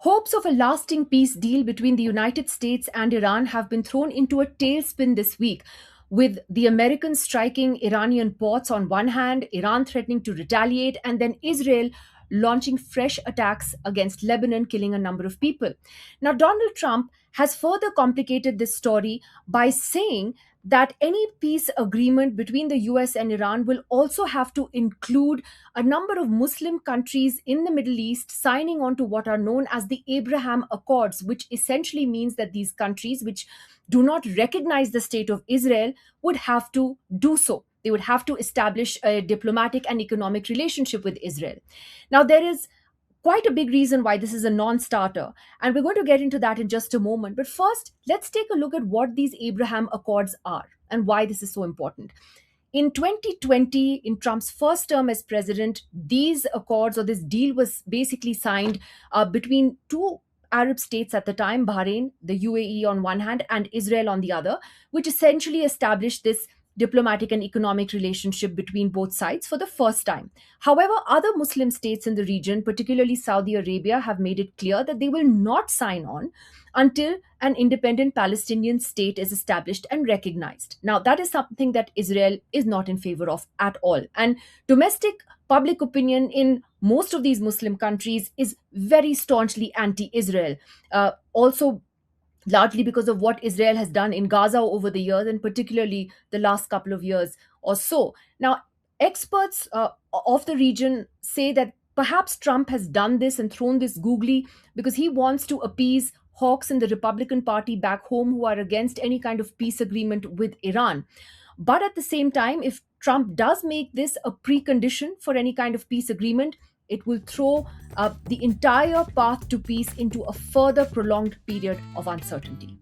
Hopes of a lasting peace deal between the United States and Iran have been thrown into a tailspin this week, with the Americans striking Iranian ports on one hand, Iran threatening to retaliate, and then Israel launching fresh attacks against Lebanon, killing a number of people. Now, Donald Trump has further complicated this story by saying that any peace agreement between the US and Iran will also have to include a number of Muslim countries in the Middle East signing on to what are known as the Abraham Accords, which essentially means that these countries, which do not recognize the state of Israel, would have to do so. They would have to establish a diplomatic and economic relationship with Israel. Now, there is quite a big reason why this is a non starter. And we're going to get into that in just a moment. But first, let's take a look at what these Abraham Accords are and why this is so important. In 2020, in Trump's first term as president, these accords or this deal was basically signed between two Arab states at the time, Bahrain, the UAE on one hand, and Israel on the other, which essentially established this diplomatic and economic relationship between both sides for the first time. However, other Muslim states in the region, particularly Saudi Arabia, have made it clear that they will not sign on until an independent Palestinian state is established and recognized. Now, that is something that Israel is not in favor of at all. And domestic public opinion in most of these Muslim countries is very staunchly anti Israel. Also, largely because of what Israel has done in Gaza over the years, and particularly the last couple of years or so. Now, experts of the region say that perhaps Trump has done this and thrown this googly because he wants to appease hawks in the Republican Party back home who are against any kind of peace agreement with Iran. But at the same time, if Trump does make this a precondition for any kind of peace agreement, it will throw the entire path to peace into a further prolonged period of uncertainty.